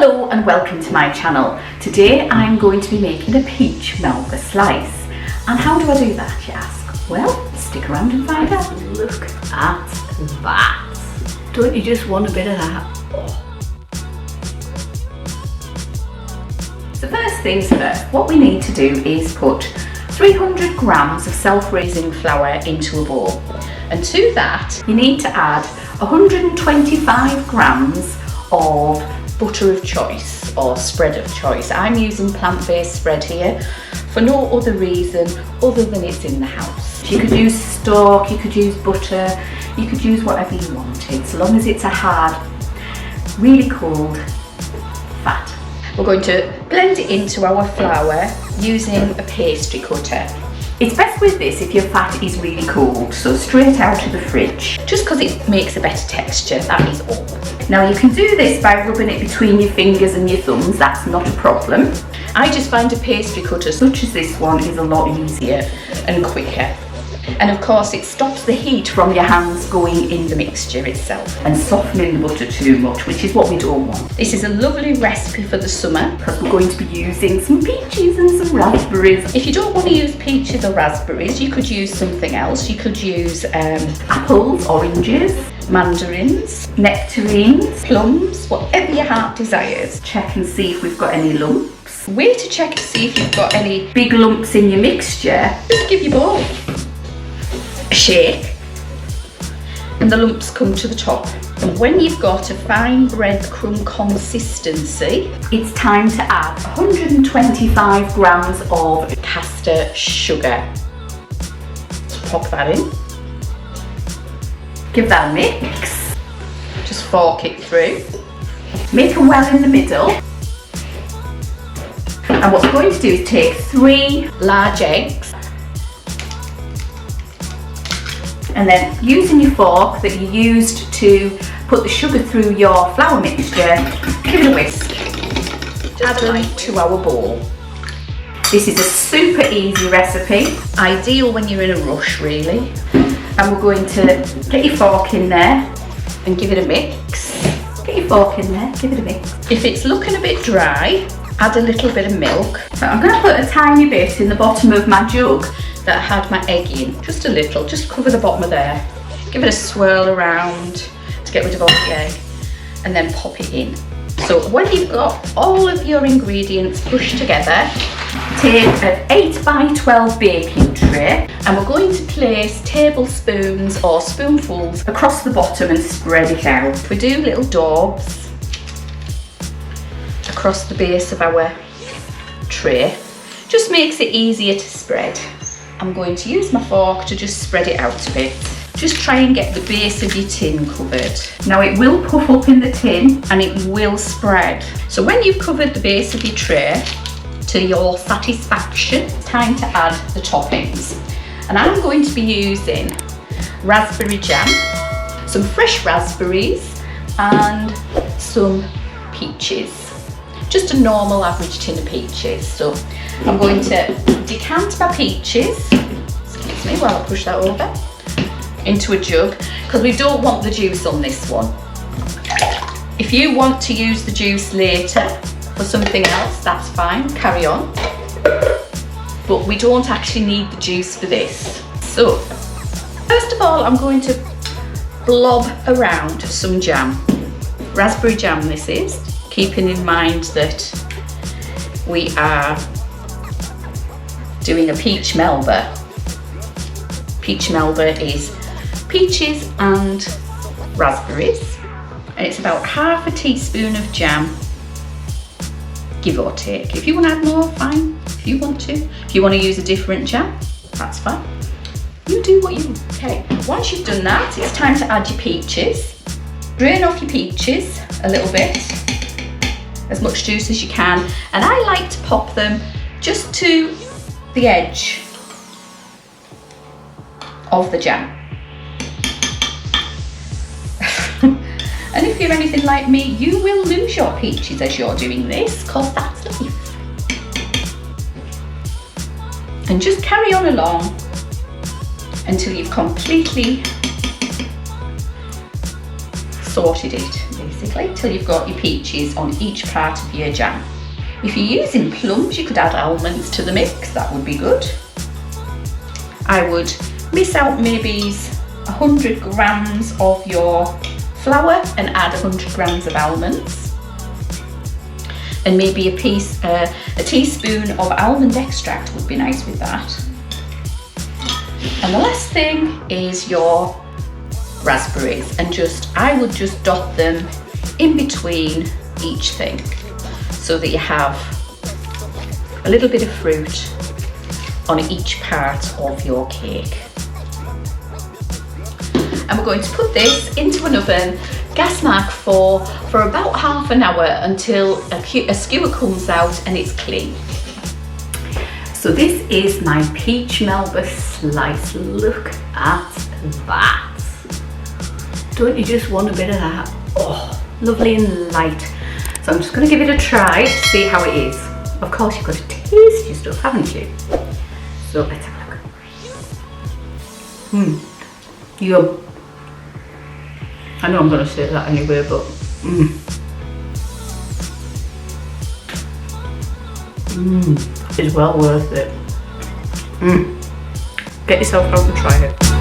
Hello and welcome to my channel. Today I'm going to be making a peach Melba slice. And how do I do that, you ask? Well, stick around and find out. Look at that. Don't you just want a bit of that? Oh. So first things first, what we need to do is put 300 grams of self-raising flour into a bowl. And to that, you need to add 125 grams of butter of choice or spread of choice. I'm using plant-based spread here for no other reason other than it's in the house. You could use stock, you could use butter, you could use whatever you wanted, so long as it's a hard, really cold fat. We're going to blend it into our flour using a pastry cutter. It's best with this if your fat is really cold, so straight out of the fridge, just because it makes a better texture, that is all. Now you can do this by rubbing it between your fingers and your thumbs, that's not a problem. I just find a pastry cutter such as this one is a lot easier and quicker. And of course it stops the heat from your hands going in the mixture itself and softening the butter too much, which is what we don't want. This is a lovely recipe for the summer because we're going to be using some peaches and some raspberries. If you don't want to use peaches or raspberries, you could use something else. You could use apples, oranges, mandarins, nectarines, plums, whatever your heart desires. Check and see if we've got any lumps. Way to check to see if you've got any big lumps in your mixture, just give your bowl a shake and the lumps come to the top. And when you've got a fine breadcrumb consistency, it's time to add 125 grams of caster sugar. So pop that in. Give that a mix. Just fork it through. Make a well in the middle. And what we're going to do is take 3 large eggs and then using your fork that you used to put the sugar through your flour mixture, give it a whisk. Add them to our bowl. This is a super easy recipe, ideal when you're in a rush really. And we're going to get your fork in there and give it a mix. Get your fork in there, give it a mix. If it's looking a bit dry, add a little bit of milk. So I'm going to put a tiny bit in the bottom of my jug that had my egg in, just a little, just cover the bottom of there. Give it a swirl around to get rid of all the egg and then pop it in. So when you've got all of your ingredients pushed together, take an 8 by 12 baking tray and we're going to place tablespoons or spoonfuls across the bottom and spread it out. We do little daubs across the base of our tray, just makes it easier to spread. I'm going to use my fork to just spread it out a bit. Just try and get the base of your tin covered. Now it will puff up in the tin and it will spread. So when you've covered the base of your tray to your satisfaction, it's time to add the toppings. And I'm going to be using raspberry jam, some fresh raspberries and some peaches. Just a normal average tin of peaches. So I'm going to decant my peaches, excuse me while I push that over, into a jug because we don't want the juice on this one. If you want to use the juice later for something else, that's fine, carry on. But we don't actually need the juice for this. So first of all, I'm going to blob around some jam. Raspberry jam this is, keeping in mind that we are doing a peach Melba. Peach Melba is peaches and raspberries, and it's about half a teaspoon of jam, give or take. If you want to add more, fine. If you want to. If you want to use a different jam, that's fine. You do what you want. Okay, once you've done that, it's time to add your peaches. Drain off your peaches a little bit, as much juice as you can, and I like to pop them just to the edge of the jam. And if you're anything like me, you will lose your peaches as you're doing this, because that's life. And just carry on along until you've completely sorted it, basically. basically, till you've got your peaches on each part of your jam. If you're using plums, you could add almonds to the mix, that would be good. I would miss out maybe 100 grams of your flour and add 100 grams of almonds. And maybe a teaspoon of almond extract would be nice with that. And the last thing is your raspberries, and I would just dot them in between each thing so that you have a little bit of fruit on each part of your cake. And we're going to put this into an oven, gas mark 4, for about half an hour until a skewer comes out and it's clean. So this is my Peach Melba slice. Look at that. Don't you just want a bit of that? Oh, lovely and light. So I'm just going to give it a try to see how it is. Of course, you've got to taste your stuff, haven't you? So let's have a look. Yum. I know I'm going to say that anyway, but it's well worth it. Get yourself out and try it.